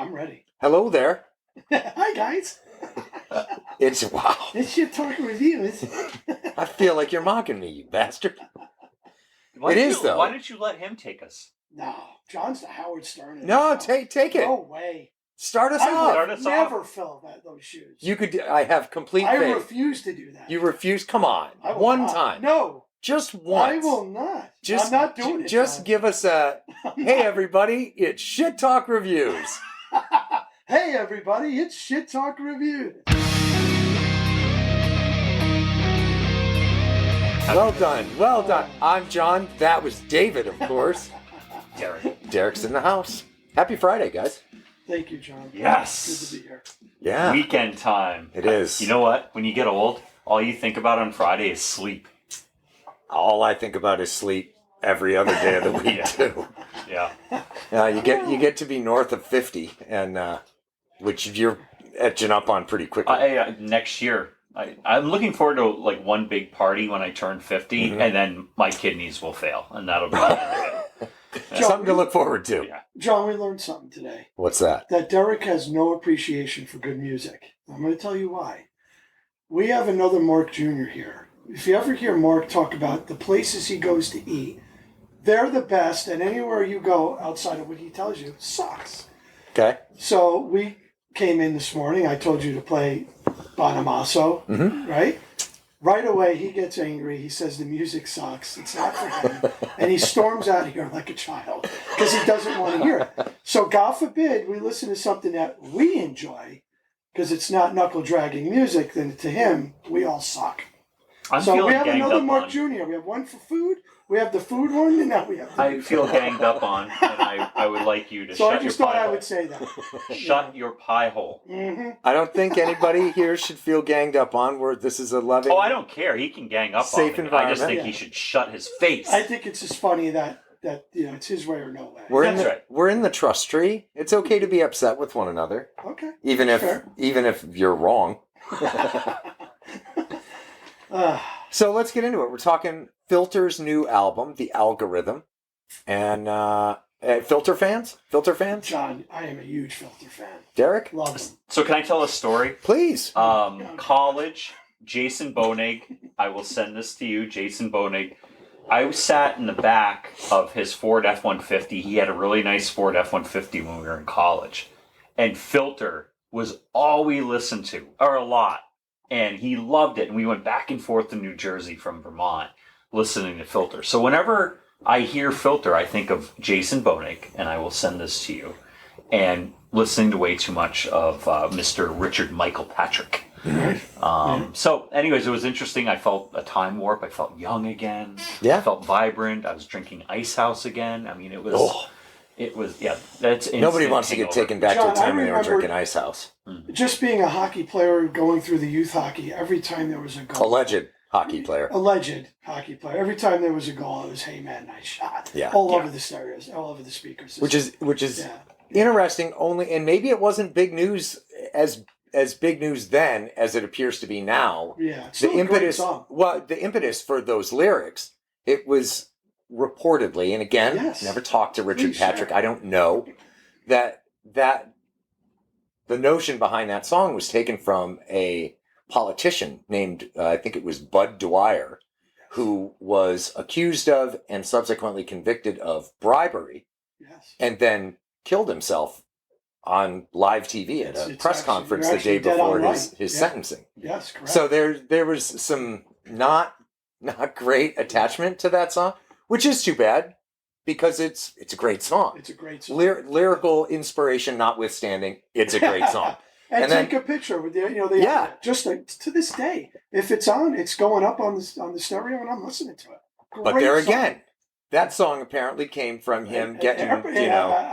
I'm ready. Hello there. Hi, guys. Wow. It's Shit Talk Reviews. I feel like you're mocking me, you bastard. Why Though. did you let him take us? No, John's the Howard Stern. No, take it. No way. Start us I off. would never fill those shoes. You could. I have complete I faith. refuse to do that. You refuse? Come on. I will One not. time. No. Just once. I will not. Just, I'm not doing it. Just John. give us a, hey, everybody, it's Shit Talk Reviews. Hey, everybody, it's Shit Talk Reviews. Well done. Well done. I'm John. That was David, of course. Derek's in the house. Happy Friday, guys. Thank you, John. Yes. Good to be here. Yeah. Weekend time. It is. You know what? When you get old, all you think about on Friday is sleep. All I think about is sleep every other day of the week, Yeah. too. Yeah. You get to be north of 50, and which you're etching up on pretty quickly. Next year, I'm looking forward to like one big party when I turn 50, and then my kidneys will fail, and that'll be it. Something to look forward to. Yeah. John, we learned something today. What's that? That Derek has no appreciation for good music. I'm going to tell you why. We have another Mark Jr. here. If you ever hear Mark talk about the places he goes to eat, they're the best, and anywhere you go outside of what he tells you sucks. Okay. So we came in this morning. I told you to play Bonamasso, right? Right away, he gets angry. He says the music sucks. It's not for him. And he storms out of here like a child because he doesn't want to hear it. So God forbid we listen to something that we enjoy because it's not knuckle-dragging music, then to him, we all suck. So we have another Mark Jr. We have one for food. We have the food one, and now we have the I feel ganged up on, and I would like you to So shut I just your thought pie I hole. would say that. Shut your pie hole. Mm-hmm. I don't think anybody here should feel ganged up on. This is a loving. Oh, I don't care. He can gang up Safe on me. I just environment. think he should shut his face. I think it's just funny that it's his way or no way. We're in the trust tree. It's okay to be upset with one another, Okay. even if you're wrong. So let's get into it. We're talking Filter's new album, The Algorithm, and Filter fans. John, I am a huge Filter fan. Derek, Love him. So can I tell a story? please. College, Jason Bonig. I will send this to you, Jason Bonig. I sat in the back of his Ford F-150. He had a really nice Ford F-150 when we were in college. And Filter was all we listened to, or a lot. And he loved it. And we went back and forth to New Jersey from Vermont listening to Filter. So whenever I hear Filter, I think of Jason Bonig, and I will send this to you. And listening to way too much of Mr. Richard Michael Patrick. So anyways, it was interesting. I felt a time warp. I felt young again. Yeah. I felt vibrant. I was drinking Ice House again. I mean, it was, that's Nobody wants to get taken back to John, a time I when they were remember- drinking Ice House. Just being a hockey player going through the youth hockey, every time there was a goal. Alleged hockey player. Alleged hockey player. Every time there was a goal, it was, hey man, nice shot. Yeah. All over the stereos, all over the speakers. Which is interesting. Only, and maybe it wasn't big news as big news then as it appears to be now. Yeah. It's The still a great impetus. song. Well, the impetus for those lyrics. It was reportedly, and again, Yes. never talked to Richard Please Patrick. share. I don't know that the notion behind that song was taken from a politician named, I think it was Bud Dwyer, who was accused of and subsequently convicted of bribery, Yes. and then killed himself on live TV at a It's press actually- conference you're the day actually dead before on right. his Yeah. sentencing. Yes, correct. So there was some not great attachment to that song, which is too bad because it's a great song. It's a great song. Lyrical inspiration notwithstanding, it's a great song. And And then- take a picture with the, Yeah. just like, to this day, if it's on, it's going up on the stereo, and I'm listening to it. But Great there song. again, that song apparently came from him getting, Do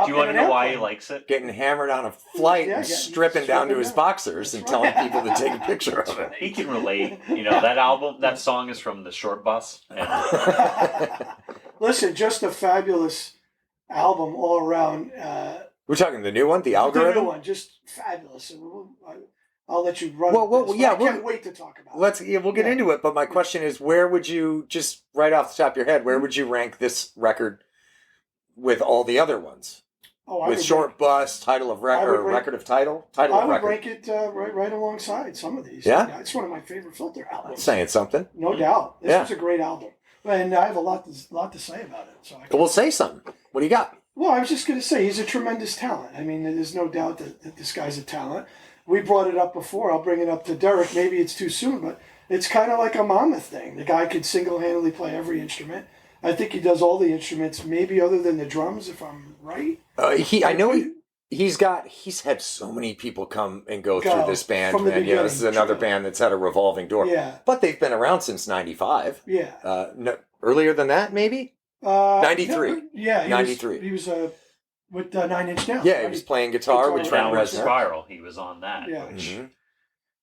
you want to know why he likes it? getting hammered on a flight Yeah, and yeah, stripping down to stripping his down. boxers and telling people to take a picture of it. He can relate. That song is from the Short Bus. And Listen, just a fabulous album all around. We're talking the new one, The The Algorithm? new one, just fabulous. And I'll let you run. Well, with this, yeah, but I can't wait to talk about it. We'll get into it, but my question is, where would you, just right off the top of your head, where would you rank this record with all the other ones? Oh, I with would short bus, title of I would record, rank- record of title, title I of would record. rank it right alongside some of these. Yeah? It's one of my favorite Filter albums. Saying something. No doubt. This Yeah. was a great album. And I have a lot to say about it. So Well, say something. What do you got? Well, I was just going to say, he's a tremendous talent. I mean, there's no doubt that this guy's a talent. We brought it up before. I'll bring it up to Derek. Maybe it's too soon, but it's kind of like a Mammoth thing. The guy could single-handedly play every instrument. I think he does all the instruments, maybe other than the drums, if I'm right. I know he's had so many people come and go through this band. From the And, this is another beginning, band that's had a revolving door. Yeah. But they've been around since 95. Yeah. No, earlier than that, maybe? 93. No, yeah. 93. He was with 9 Inch Nails. Yeah, right? he was playing guitar with Trent Downward Reznor. Spiral. He was on that. Yeah. Which, Mhm.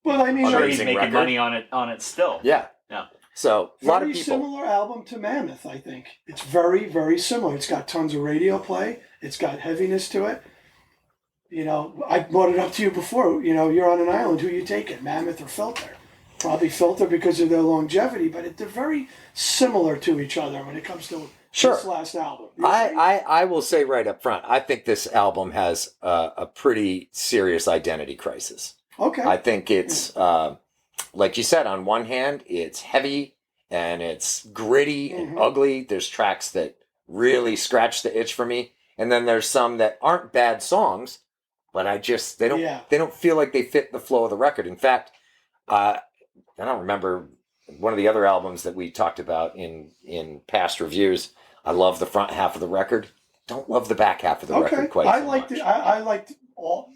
Well, I mean, I'm sure Amazing he's making record. money on it still. Yeah. Yeah. So, a lot of very people. similar album to Mammoth, I think. It's very, very similar. It's got tons of radio play. It's got heaviness to it. I brought it up to you before. You're on an island. Who you taking, Mammoth or Filter? Probably Filter because of their longevity, but they're very similar to each other when it comes to this last album. I will say right up front, I think this album has a pretty serious identity crisis. Okay. I think it's, like you said, on one hand, it's heavy and it's gritty and ugly. There's tracks that really scratch the itch for me. And then there's some that aren't bad songs, but they don't feel like they fit the flow of the record. In fact, I don't remember one of the other albums that we talked about in past reviews. I love the front half of the record. Don't love the back half of the record quite so much. I liked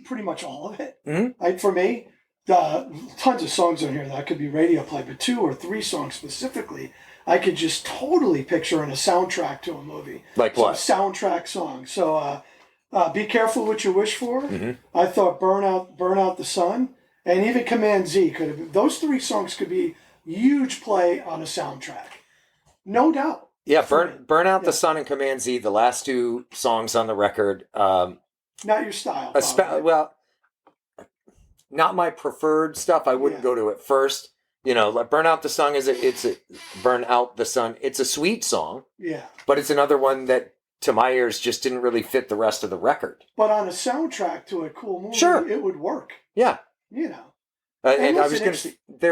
pretty much all of it. Mm-hmm. For me, tons of songs on here that could be radio play, but 2 or 3 songs specifically, I could just totally picture in a soundtrack to a movie. Like what? Soundtrack song. So, Be Careful What You Wish For. Mm-hmm. I thought Burn Out the Sun, and even Command Z could have been. Those 3 songs could be huge play on a soundtrack. No doubt. Yeah, Burn Out the Sun and Command Z, the last 2 songs on the record. Not your style. Well, not my preferred stuff. I wouldn't go to it first. Like Burn Out the Sun Burn Out the Sun. It's a sweet song. Yeah. But it's another one that, to my ears, just didn't really fit the rest of the record. But on a soundtrack to a cool movie, it would work. Yeah. And I was listen, going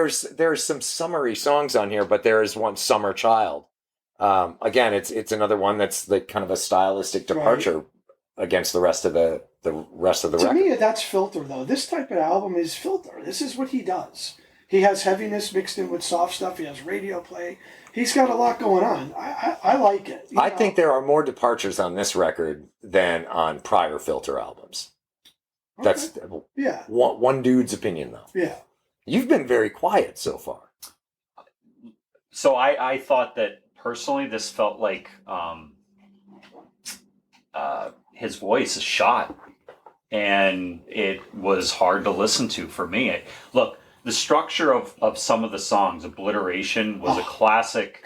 to say, there's some summery songs on here, but there is one, Summer Child. Again, it's another one that's like kind of a stylistic departure against the rest of the record. To me, that's Filter, though. This type of album is Filter. This is what he does. He has heaviness mixed in with soft stuff. He has radio play. He's got a lot going on. I like it. I think there are more departures on this record than on prior Filter albums. Okay. That's one dude's opinion, though. Yeah. You've been very quiet so far. So I thought that personally this felt like his voice is shot, and it was hard to listen to for me. Look, the structure of some of the songs, Obliteration was a classic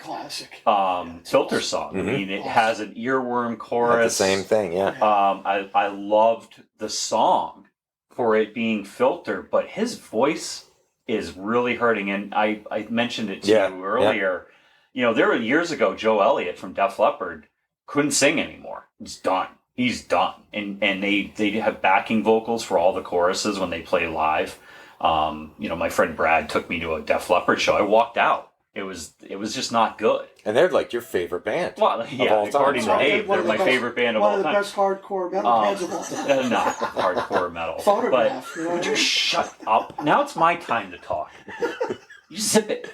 Filter song. I mean, it has an earworm chorus. The same thing, yeah. I loved the song for it being Filter, but his voice is really hurting. And I mentioned it to you earlier. There were years ago, Joe Elliott from Def Leppard couldn't sing anymore. It's done. He's done. And they have backing vocals for all the choruses when they play live. My friend Brad took me to a Def Leppard show. I walked out. It was just not good. And they're like your favorite band. Well, yeah, according to Dave, they're my favorite band of all time. One of the best hardcore metal bands of all time. Not hardcore metal. Photograph. But would you shut up? Now it's my time to talk. You zip it.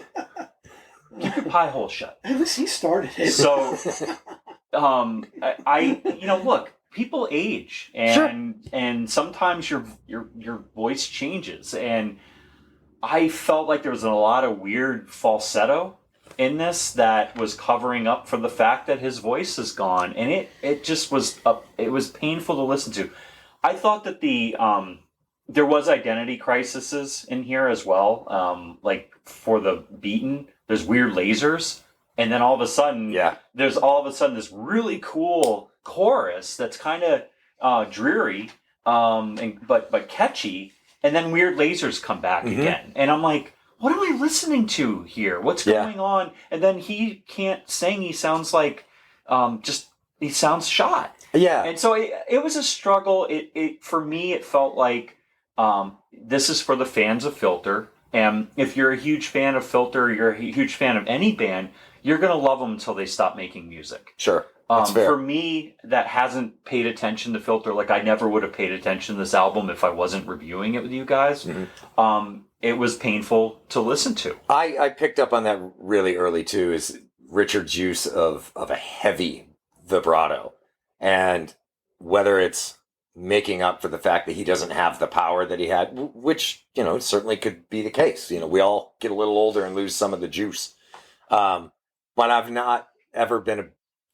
Keep your pie hole shut. At least he started it. So, look, people age, and sometimes your voice changes, and I felt like there was a lot of weird falsetto in this that was covering up for the fact that his voice is gone, and it just was it was painful to listen to. I thought that there was identity crises in here as well, like for the Beaten. There's weird lasers, and then all of a sudden, there's this really cool chorus that's kind of dreary, but catchy, and then weird lasers come back again, and I'm like, what am I listening to here? What's going on? And then he can't sing. He sounds like he sounds shot. Yeah. And so it was a struggle. It for me, it felt like this is for the fans of Filter. And if you're a huge fan of Filter, you're a huge fan of any band, you're going to love them until they stop making music. Sure. That's fair. For me, that hasn't paid attention to Filter. Like, I never would have paid attention to this album if I wasn't reviewing it with you guys. It was painful to listen to. I picked up on that really early too, is Richard's use of a heavy vibrato. And whether it's making up for the fact that he doesn't have the power that he had, which, certainly could be the case. We all get a little older and lose some of the juice. But I've not ever been a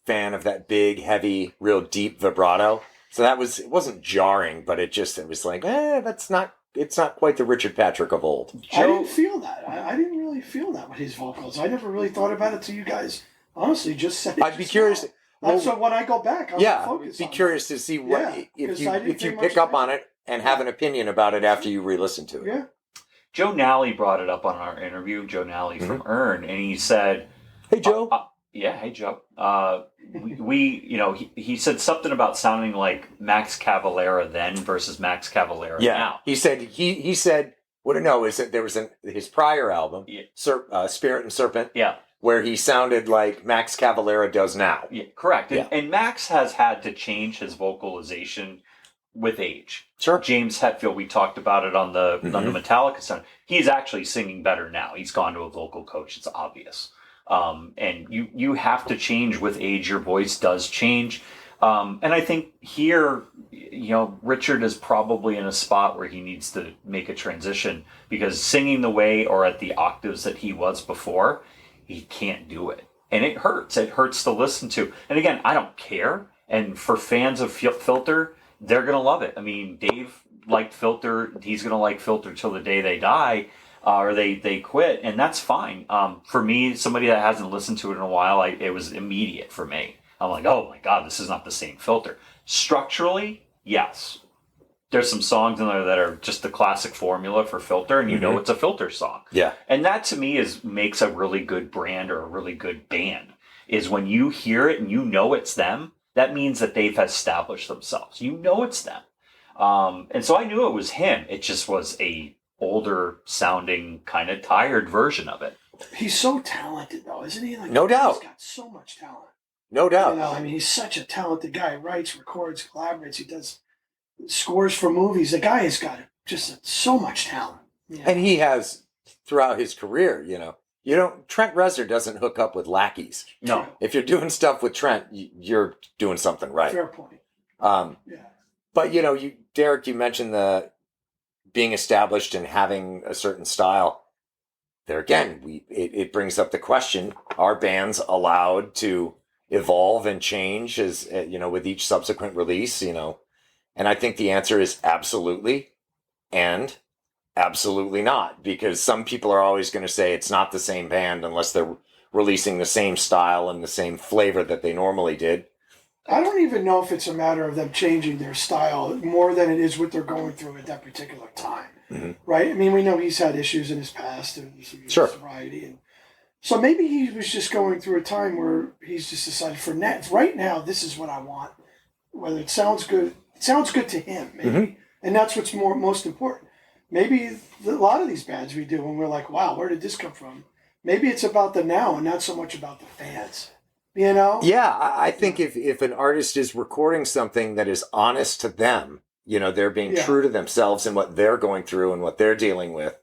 fan of that big, heavy, real deep vibrato. So it wasn't jarring, but it was like, it's not quite the Richard Patrick of old. I didn't feel that. I didn't really feel that with his vocals. I never really thought about it till you guys honestly just said it. I'd be curious. So when I go back, I'll focus on curious to see what if you pick up on it and have an opinion about it after you re-listen to it. Yeah. Joe Nally brought it up on our interview, Joe Nally from Earn, and he said, "Hey, Joe." Hey, Joe. He said something about sounding like Max Cavalera then versus Max Cavalera now. He said what I know is that there was his prior album, Spirit and Serpent, where he sounded like Max Cavalera does now. Yeah, correct. And Max has had to change his vocalization with age. Sure. James Hetfield, we talked about it on the Metallica sound. He's actually singing better now. He's gone to a vocal coach. It's obvious. And you have to change with age. Your voice does change. And I think here, Richard is probably in a spot where he needs to make a transition, because singing the way or at the octaves that he was before, he can't do it. And it hurts. It hurts to listen to. And again, I don't care. And for fans of Filter, they're going to love it. I mean, Dave liked Filter. He's going to like Filter till the day they die. Or they quit, and that's fine. For me, somebody that hasn't listened to it in a while, it was immediate for me. I'm like, oh my God, this is not the same Filter. Structurally, yes. There's some songs in there that are just the classic formula for Filter, and it's a Filter song. Yeah. And that to me makes a really good brand or a really good band, is when you hear it and it's them, that means that they've established themselves. It's them. And so I knew it was him. It just was a older sounding, kind of tired version of it. He's so talented, though, isn't he? No doubt. He's got so much talent. No doubt. He's such a talented guy. He writes, records, collaborates. He does scores for movies. The guy has got just so much talent. Yeah. And he has throughout his career. Trent Reznor doesn't hook up with lackeys. No. If you're doing stuff with Trent, you're doing something right. Fair point. But Derek, you mentioned the being established and having a certain style. There again, it brings up the question: are bands allowed to evolve and change as with each subsequent release? And I think the answer is absolutely, and absolutely not, because some people are always going to say it's not the same band unless they're releasing the same style and the same flavor that they normally did. I don't even know if it's a matter of them changing their style more than it is what they're going through at that particular time, right? I mean, we know he's had issues in his past and sobriety, and so maybe he was just going through a time where he's just decided right now, this is what I want. Whether it sounds good to him, maybe, and that's what's most important. Maybe a lot of these bands we do, when we're like, wow, where did this come from? Maybe it's about the now and not so much about the fans. Yeah, I think if an artist is recording something that is honest to them, they're being true to themselves and what they're going through and what they're dealing with.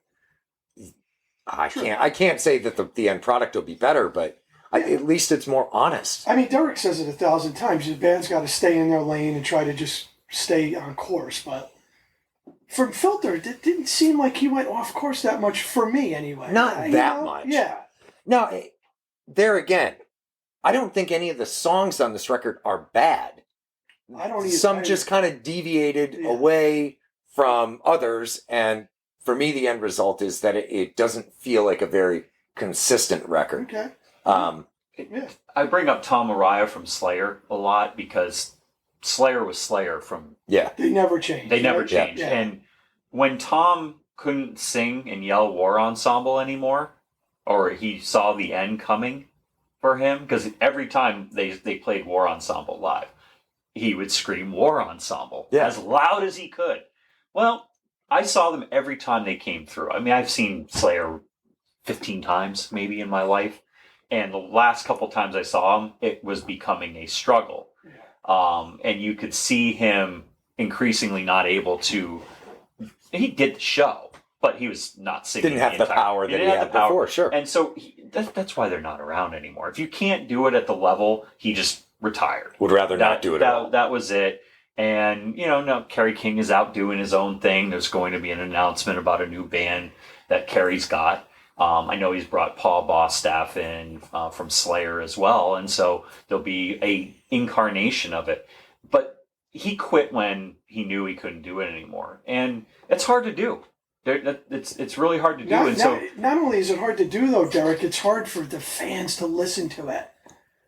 I can't say that the end product will be better, but at least it's more honest. I mean, Derek says it 1,000 times. The band's got to stay in their lane and try to just stay on course. But from Filter, it didn't seem like he went off course that much for me, anyway. Not that much. Yeah. No, there again, I don't think any of the songs on this record are bad. I don't either. Some just kind of deviated away from others, and for me, the end result is that it doesn't feel like a very consistent record. Okay. I bring up Tom Araya from Slayer a lot because Slayer was Slayer from... Yeah. They never changed. They never changed. Yeah. And when Tom couldn't sing and yell War Ensemble anymore, or he saw the end coming for him, because every time they played War Ensemble live, he would scream War Ensemble Yeah. as loud as he could. Well, I saw them every time they came through. I mean, I've seen Slayer 15 times maybe in my life. And the last couple times I saw him, it was becoming a struggle. And you could see him increasingly not able to. He did the show, but he was not singing. Didn't have the power that he had before, sure. And so that's why they're not around anymore. If you can't do it at the level, he just retired. Would rather not do it at all. That was it. And, now Kerry King is out doing his own thing. There's going to be an announcement about a new band that Kerry's got. I know he's brought Paul Bostaph in from Slayer as well. And so there'll be a incarnation of it. But he quit when he knew he couldn't do it anymore. And it's hard to do. It's really hard to do. Not only is it hard to do, though, Derek, it's hard for the fans to listen to it.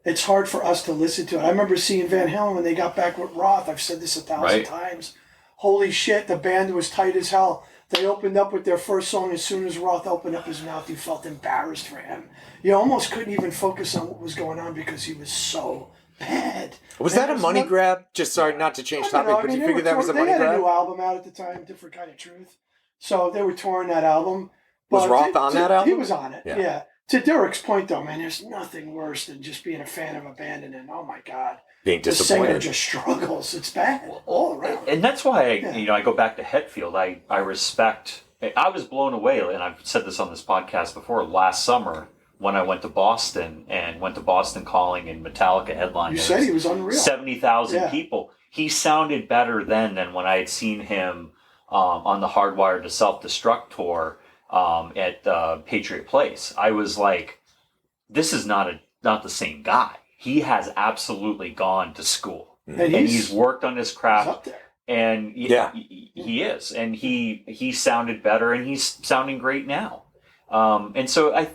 It's hard for us to listen to it. I remember seeing Van Halen when they got back with Roth. I've said this 1,000 times. Holy shit, the band was tight as hell. They opened up with their first song. As soon as Roth opened up his mouth, you felt embarrassed for him. You almost couldn't even focus on what was going on because he was so bad. Was that a money grab? Just sorry, not to change topic, but you figured that was a money grab? They had a new album out at the time, Different Kind of Truth. So they were touring that album. Was Roth on that album? He was on it, yeah. To Derek's point, though, man, there's nothing worse than just being a fan of a band and then, oh my God, being disappointed. The singer just struggles. It's bad all around. And that's why I go back to Hetfield. I respect. I was blown away, and I've said this on this podcast before. Last summer, when I went to Boston Calling and Metallica headline, you said he was unreal. 70,000 people. He sounded better then than when I had seen him on the Hardwired to Self-Destruct tour at Patriot Place. I was like, this is not the same guy. He has absolutely gone to school, and he's worked on his craft. He's up there. And he is, and he sounded better, and he's sounding great now. And so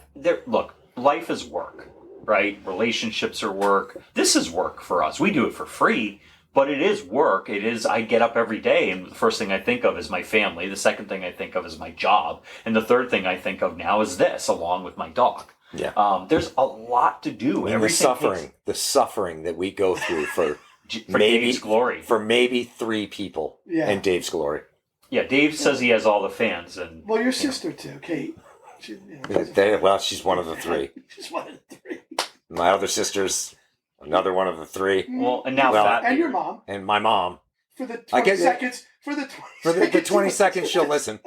look, life is work, right? Relationships are work. This is work for us. We do it for free, but it is work. It is. I get up every day, and the first thing I think of is my family. The second thing I think of is my job, and the third thing I think of now is this, along with my dog. Yeah. There's a lot to do. And the suffering that we go through for Dave's glory. For maybe 3 people in Dave's glory. Yeah, Dave says he has all the fans. And well, your sister too, Kate. She's one of the 3. She's one of the 3. My other sister's another one of the 3. Well, and now and your mom. And my mom. For the 20 seconds. For the 20 seconds she'll listen.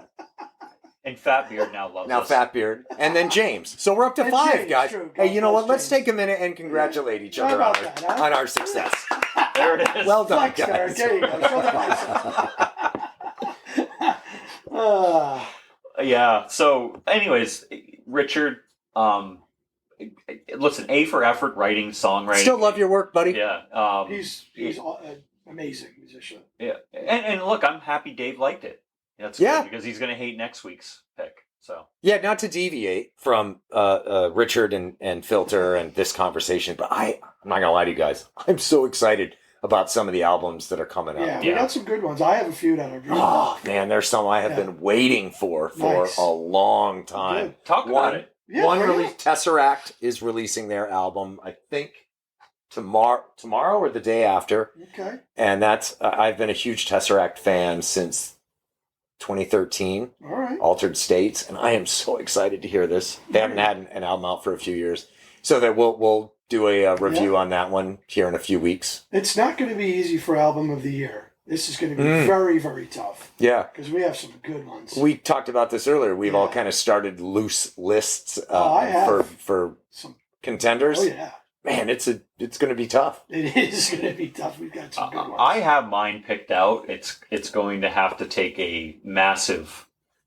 And Fatbeard now loves us. Fatbeard. And then James. So we're up to 5, James, guys. true. Hey, you know what? James. Let's take a minute and congratulate each other on our success. There it is. Well done, Flex, guys. there you go. Show the bicep. Yeah. So, anyways, Richard, listen, A for effort, writing, songwriting. Still love your work, buddy. Yeah. He's an amazing musician. Yeah. And look, I'm happy Dave liked it. That's good because he's going to hate next week's pick. So not to deviate from Richard and Filter and this conversation, but I'm not gonna lie to you guys. I'm so excited about some of the albums that are coming out. Yeah, we got some good ones. I have a few that are really man, there's some I have been waiting for a long time. Good. Talk about it. Yeah, release, Tesseract is releasing their album, I think tomorrow or the day after. Okay. And that's I've been a huge Tesseract fan since 2013, all right. Altered States, and I am so excited to hear this. They haven't had an album out for a few years, so that we'll do a review on that one here in a few weeks. It's not going to be easy for Album of the Year. This is going to be very, very tough. Yeah, because we have some good ones. We talked about this earlier. We've all kind of started loose lists for some contenders. Oh yeah. Man, it's going to be tough. It is going to be tough. We've got some good ones. I have mine picked out. It's going to have to take a massive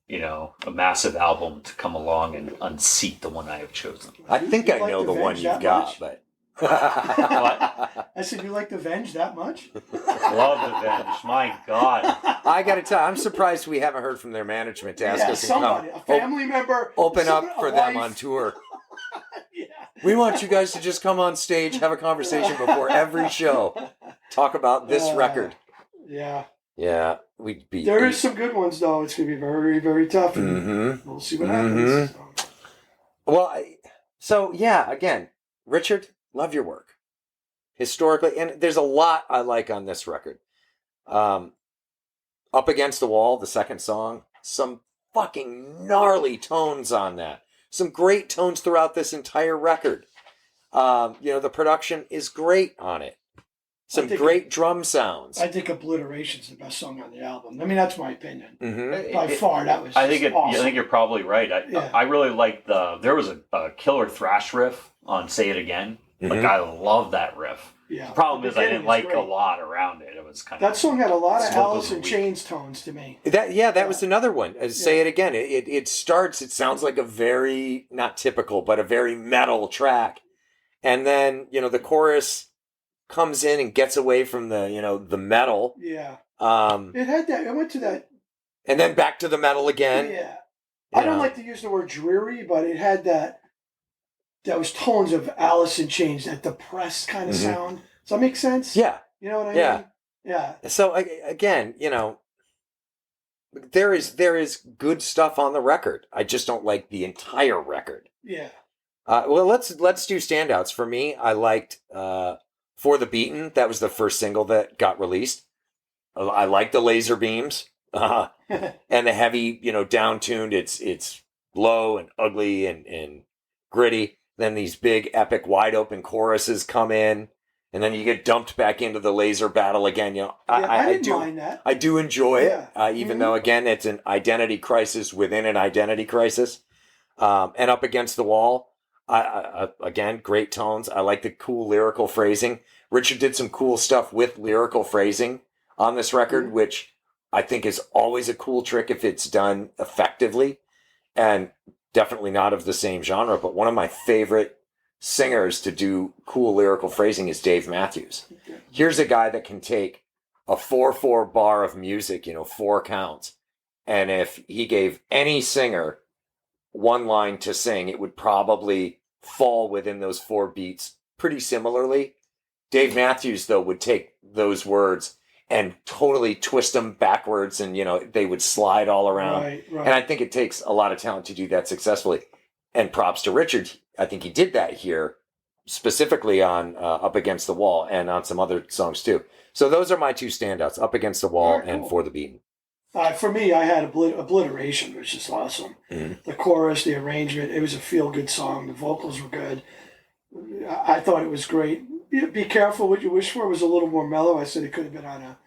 album to come along and unseat the one I have chosen. I think I know the one you've got, but what? I said, you like the Venge that much? Love the Venge. My God. I got to tell you, I'm surprised we haven't heard from their management to ask us to come. A family member. Open up for them on tour. Yeah. We want you guys to just come on stage, have a conversation before every show. Talk about this record. Yeah. Yeah. There is some good ones, though. It's going to be very, very tough. And we'll see what happens. Well, again, Richard, love your work. historically, and there's a lot I like on this record. Up Against the Wall, the second song, some fucking gnarly tones on that. Some great tones throughout this entire record. The production is great on it. Some great drum sounds. I think Obliteration's the best song on the album. I mean, that's my opinion. Mm-hmm. By far, that was I think awesome. I think you're probably right. I really like there was a killer thrash riff on "Say It Again." Mm-hmm. Like I love that riff. Yeah. The problem is I didn't like great. a lot around it. It was kind that song had a lot of Smoke Alice was in weak. Chains tones to me. That was another one. Say It Again. It starts. It sounds like a very not typical, but a very metal track, and then the chorus comes in and gets away from the metal. Yeah. It had that. I went to that. And then back to the metal again. Yeah. I don't like to use the word dreary, but it had those tones of Alice in Chains, that depressed kind of sound. Does that make sense? Yeah. You know what I mean? Yeah. So again, there is good stuff on the record. I just don't like the entire record. Yeah. Well, let's do standouts. For me, I liked For the Beaten. That was the first single that got released. I like the laser beams and the heavy, down-tuned. It's low and ugly and gritty. Then these big, epic, wide-open choruses come in, and then you get dumped back into the laser battle again. I didn't mind that. I do enjoy it, even though, again, it's an identity crisis within an identity crisis. And Up Against the Wall, again, great tones. I like the cool lyrical phrasing. Richard did some cool stuff with lyrical phrasing on this record, which I think is always a cool trick if it's done effectively, and definitely not of the same genre. But one of my favorite singers to do cool lyrical phrasing is Dave Matthews. Here's a guy that can take a 4/4 bar of music, 4 counts, and if he gave any singer one line to sing, it would probably fall within those 4 beats pretty similarly. Dave Matthews, though, would take those words and totally twist them backwards, and they would slide all around. Right. And I think it takes a lot of talent to do that successfully. And props to Richard. I think he did that here, specifically on Up Against the Wall and on some other songs too. So those are my 2 standouts: Up Against the Wall and For the Beaten. For me, I had Obliteration, which is awesome. Mm-hmm. The chorus, the arrangement, it was a feel-good song. The vocals were good. I thought it was great. Be Careful What You Wish For was a little more mellow. I said it could have been on a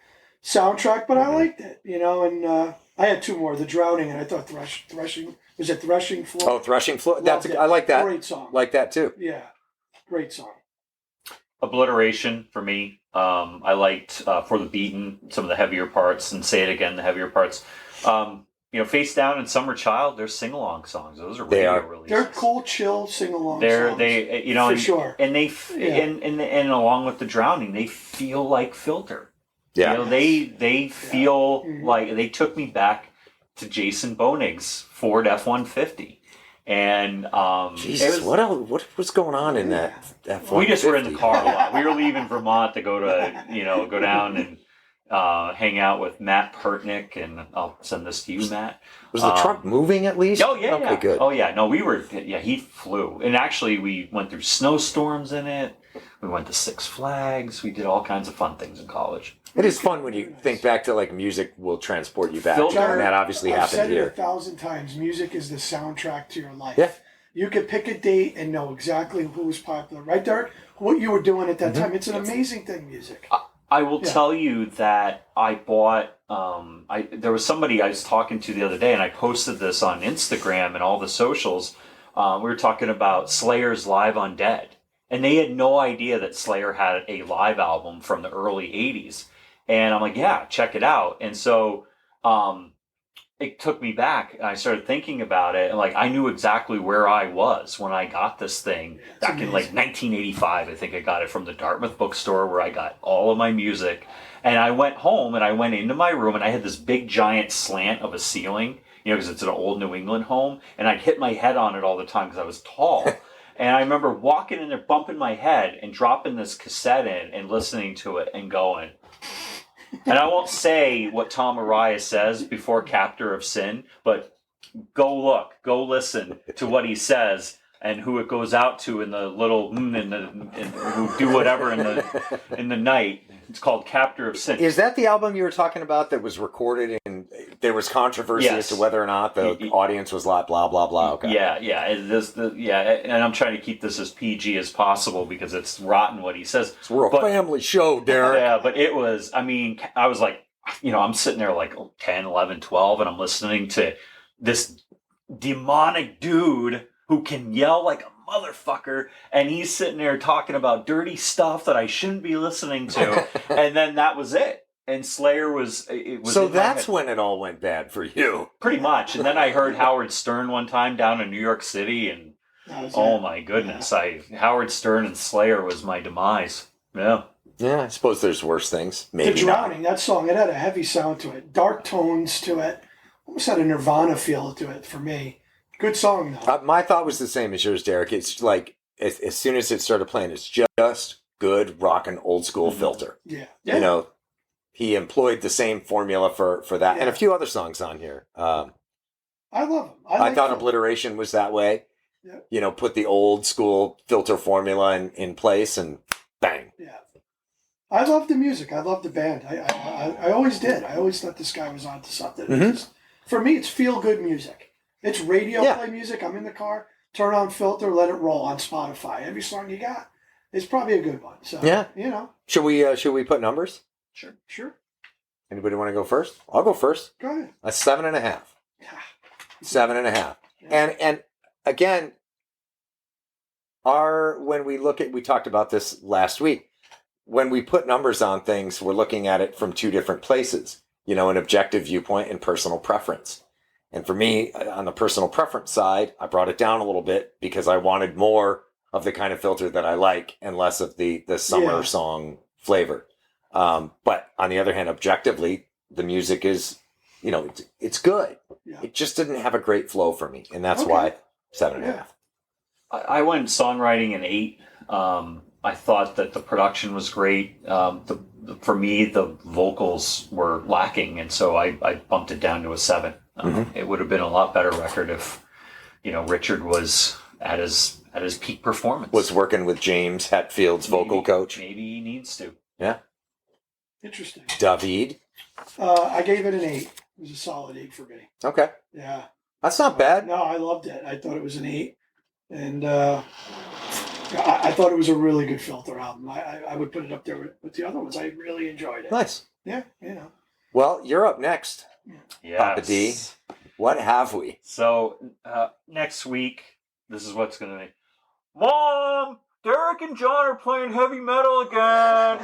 soundtrack, but I liked it, and I had 2 more. The Drowning, and I thought Threshing, was it Threshing Floor? Oh, Threshing Floor. I like that. Great song. Like that too. Yeah, great song. Obliteration for me. I liked For the Beaten, some of the heavier parts, and Say It Again, the heavier parts. Face Down and Summer Child, they're sing-along songs. Those are radio releases. They're cool, chill sing-along songs. For sure. And and along with The Drowning, they feel like Filter. Yeah. They feel like they took me back to Jason Bonig's Ford F-150. And Jesus, what was going on in that F-150? We just were in the car a lot. We were leaving Vermont to go to go down and hang out with Matt Pertnick, and I'll send this to you, Matt. Was the truck moving at least? Oh yeah, okay, good. Oh yeah, no, we were. Yeah, he flew, and actually we went through snowstorms in it. We went to Six Flags. We did all kinds of fun things in college. It is fun when you think back to music will transport you back, Filter. and that obviously I've happened said here. it 1,000 times. Music is the soundtrack to your life. Yeah. You could pick a date and know exactly who was popular. Right, Derek? What you were doing at that time. It's an amazing thing, music. I will tell you that I bought. There was somebody I was talking to the other day, and I posted this on Instagram and all the socials. We were talking about Slayer's Live Undead, and they had no idea that Slayer had a live album from the early '80s. And I'm like, yeah, check it out. And so it took me back, and I started thinking about it, and I knew exactly where I was when I got this thing back in 1985. I think I got it from the Dartmouth bookstore, where I got all of my music. And I went home, and I went into my room, and I had this big giant slant of a ceiling, because it's an old New England home, and I'd hit my head on it all the time because I was tall. And I remember walking in there, bumping my head, and dropping this cassette in and listening to it and going. And I won't say what Tom Araya says before Captor of Sin, but go listen to what he says and who it goes out to in the little and who do whatever in the night. It's called Captor of Sin. Is that the album you were talking about that was recorded and there was controversy as to whether or not the audience was like blah blah blah? Okay. Yeah. And I'm trying to keep this as PG as possible because it's rotten what he says. So we're a family show, Derek. Yeah, but it was. I mean, I was like, I'm sitting there like 10, 11, 12, and I'm listening to this demonic dude who can yell like a motherfucker, and he's sitting there talking about dirty stuff that I shouldn't be listening to, and then that was it. And Slayer was. It was so that's when it all went bad for you, pretty much. And then I heard Howard Stern one time down in New York City, and oh my goodness, Howard Stern and Slayer was my demise. Yeah. Yeah, I suppose there's worse things. Maybe The Drowning, that song, it had a heavy sound to it, dark tones to it, almost had a Nirvana feel to it for me. Good song, though. My thought was the same as yours, Derek. It's like, as soon as it started playing, it's just good rockin' old school Filter. Yeah. He employed the same formula for that, and a few other songs on here. I love him. I thought Obliteration was that way. Yeah. Put the old school Filter formula in place, and bang. Yeah. I love the music. I love the band. I always did. I always thought this guy was onto something. Mm-hmm. For me, it's feel-good music. It's radio play music. I'm in the car, turn on Filter, let it roll on Spotify. Every song you got is probably a good one. So, Should we put numbers? Sure. Anybody want to go first? I'll go first. Go ahead. A 7.5. 7.5. Yeah. And again, when we talked about this last week, when we put numbers on things, we're looking at it from two different places, an objective viewpoint and personal preference. And for me, on the personal preference side, I brought it down a little bit because I wanted more of the kind of Filter that I like and less of the summer song flavor. But on the other hand, objectively, the music is, it's good. Yeah. It just didn't have a great flow for me. And that's why 7.5. I went songwriting an 8. I thought that the production was great. For me, the vocals were lacking, and so I bumped it down to a 7. It would have been a lot better record if, Richard was at his peak performance. Was working with James Hetfield's vocal coach. Maybe he needs to. Yeah. Interesting. David? I gave it an 8. It was a solid 8 for me. Okay. Yeah. That's not bad. No, I loved it. I thought it was an 8. And I thought it was a really good Filter album. I would put it up there with the other ones. I really enjoyed it. Nice. Yeah, Well, you're up next. Yes. Papa D. What have we? So, next week, this is what's going to be. Mom! Derek and John are playing heavy metal again!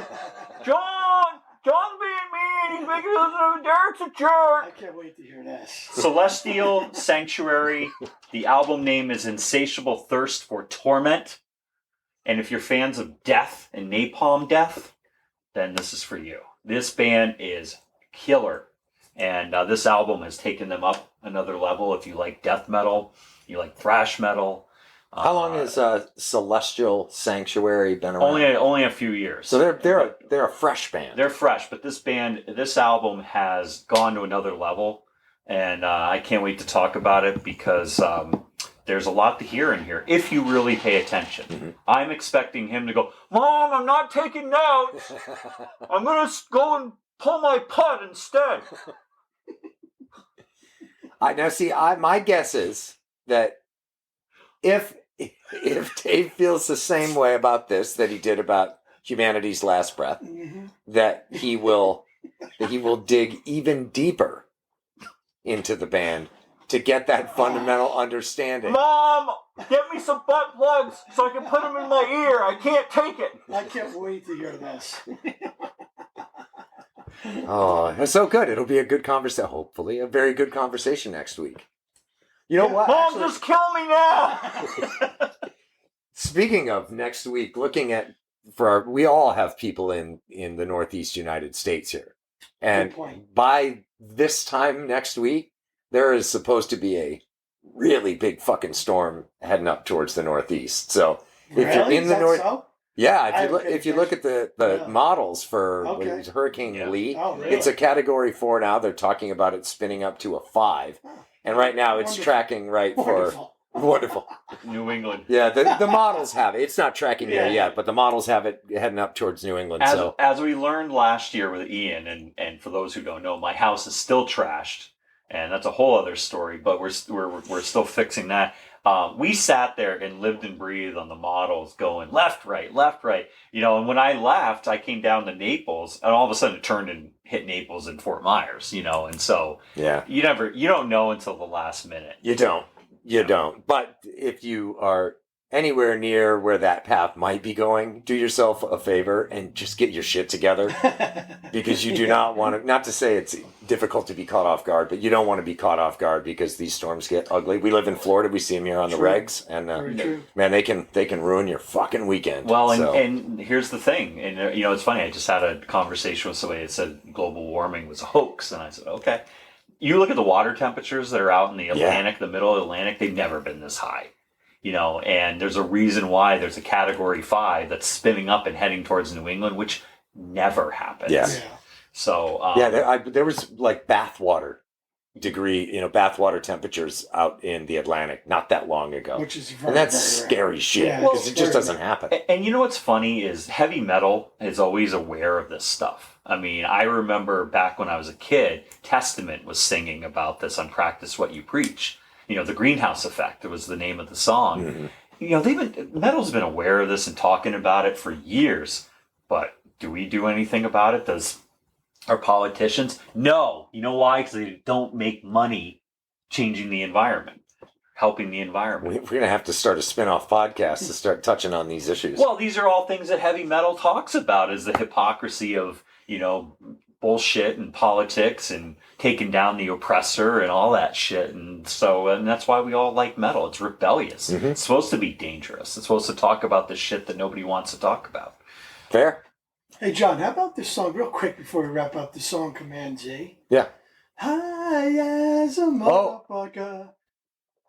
John's being mean! He's making us... Derek's a jerk! I can't wait to hear this. Celestial Sanctuary. The album name is Insatiable Thirst for Torment. And if you're fans of Death and Napalm Death, then this is for you. This band is killer. And this album has taken them up another level. If you like death metal, you like thrash metal. How long has Celestial Sanctuary been around? Only a few years. So they're a fresh band. They're fresh, but this album has gone to another level, and I can't wait to talk about it because there's a lot to hear in here if you really pay attention. Mm-hmm. I'm expecting him to go, Mom, I'm not taking notes. I'm gonna go and pull my putt instead. My guess is that if Dave feels the same way about this that he did about Humanity's Last Breath, that he will dig even deeper into the band to get that fundamental understanding. Mom, get me some butt plugs so I can put them in my ear. I can't take it. I can't wait to hear this. Oh, it's so good. It'll be a good conversation. Hopefully, a very good conversation next week. You know what? Mom, just kill me now. Speaking of next week, looking at we all have people in the Northeast United States here, and by this time next week, there is supposed to be a really big fucking storm heading up towards the Northeast. So if you're in the North, if you look at the models for Hurricane Lee, it's a Category 4 now. They're talking about it spinning up to a 5. And right now it's tracking for Wonderful. New England. Yeah, the models have it. It's not tracking there Yeah. yet, but the models have it heading up towards New England. As we learned last year with Ian, and for those who don't know, my house is still trashed, and that's a whole other story. But we're still fixing that. We sat there and lived and breathed on the models, going left, right, you know. And when I left, I came down to Naples, and all of a sudden it turned and hit Naples and Fort Myers, you know. And so yeah, you don't know until the last minute. you don't. But if you are anywhere near where that path might be going, do yourself a favor and just get your shit together, because you do not want to. Not to say it's difficult to be caught off guard, but you don't want to be caught off guard because these storms get ugly. We live in Florida; we see them here on the True. regs, and Very true. man, they can ruin your fucking weekend. Well, So, and here's the thing, and you know, it's funny. I just had a conversation with somebody that said global warming was a hoax, and I said, okay. You look at the water temperatures that are out in the Atlantic, the middle of the Atlantic, they've never been this high. You know, and there's a reason why there's a Category 5 that's spinning up and heading towards New England, which never happens. Yeah. So there was like bathwater temperatures out in the Atlantic not that long ago, Which is very, and that's very rare. scary shit Yeah, because it's it just very doesn't rare. happen. And you know what's funny is heavy metal is always aware of this stuff. I mean, I remember back when I was a kid, Testament was singing about this on Practice What You Preach. You know, the Greenhouse Effect was the name of the song. Mm-hmm. You know, metal's been aware of this and talking about it for years. But do we do anything about it? Does our politicians? No. You know why? Because they don't make money changing the environment, helping the environment. We're gonna have to start a spin-off podcast to start touching on these issues. Well, these are all things that heavy metal talks about, is the hypocrisy of, you know, bullshit and politics and taking down the oppressor and all that shit. And that's why we all like metal. It's rebellious. Mm-hmm. It's supposed to be dangerous. It's supposed to talk about the shit that nobody wants to talk about. Fair? Hey, John, how about this song, real quick before we wrap up, the song Command Z? Yeah. High as a motherfucker.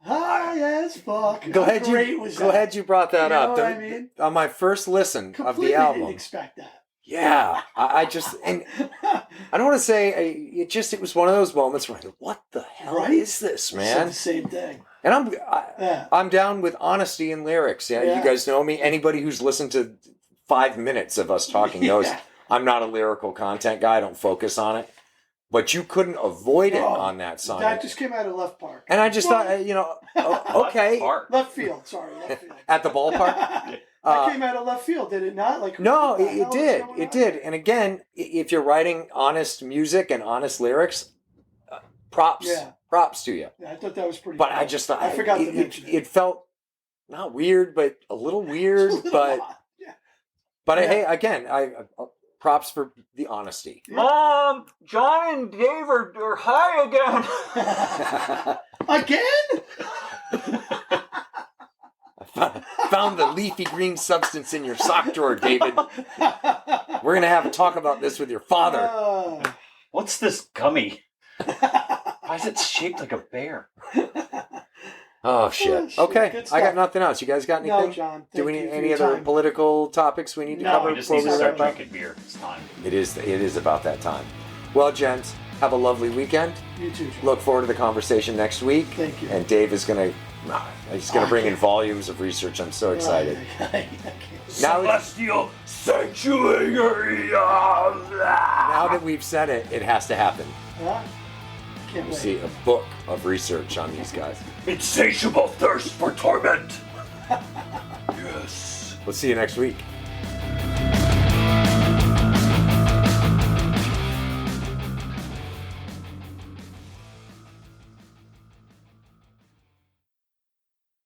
High as fuck. Go How ahead, great was Go that? ahead, you brought that You know up. what I mean? On my first listen of Completely the album. didn't expect that. Yeah, I just, and I don't want to say, it was one of those moments where I go, what the hell Right? is this, Said man? the same thing. And Yeah. I'm down with honesty in lyrics. Yeah, Yeah. you guys know me. Anybody who's listened to 5 minutes of us talking knows Yeah. I'm not a lyrical content guy. I don't focus on it. But you couldn't avoid it Oh, on that song. That just came out of left park. And I just thought, okay, Art. Left field, sorry, left field. at the ballpark. That came out of left field, did it not? Like No, what the it hell is did. going It on? did. And again, if you're writing honest music and honest lyrics, props to you. Yeah, I thought that was pretty But cool. I just thought I forgot to mention it. it felt not weird, but a little weird. It's a little but odd. Yeah. but Yeah. hey, again, I props for the honesty. Mom, John and Dave are high again. Again? Found the leafy green substance in your sock drawer, David. We're gonna have a talk about this with your father. What's this gummy? Why is it shaped like a bear? Oh shit. shit. Okay, Good I stuff. got nothing else. You guys got anything? No, John. Do we thank need you for any your other time. political topics we need to No, cover We just before need we to start wrap up? drinking beer. It's time. It is about that time. Well, gents, have a lovely weekend. You too, John. Look forward to the conversation next week. Thank you. And Dave is gonna bring in volumes of research. I'm so excited. I can't. Now, Celestial sanctuary. now that we've said it, it has to happen. Huh? Can't You wait. see a book of research on these guys. Insatiable thirst for torment. Yes. We'll see you next week.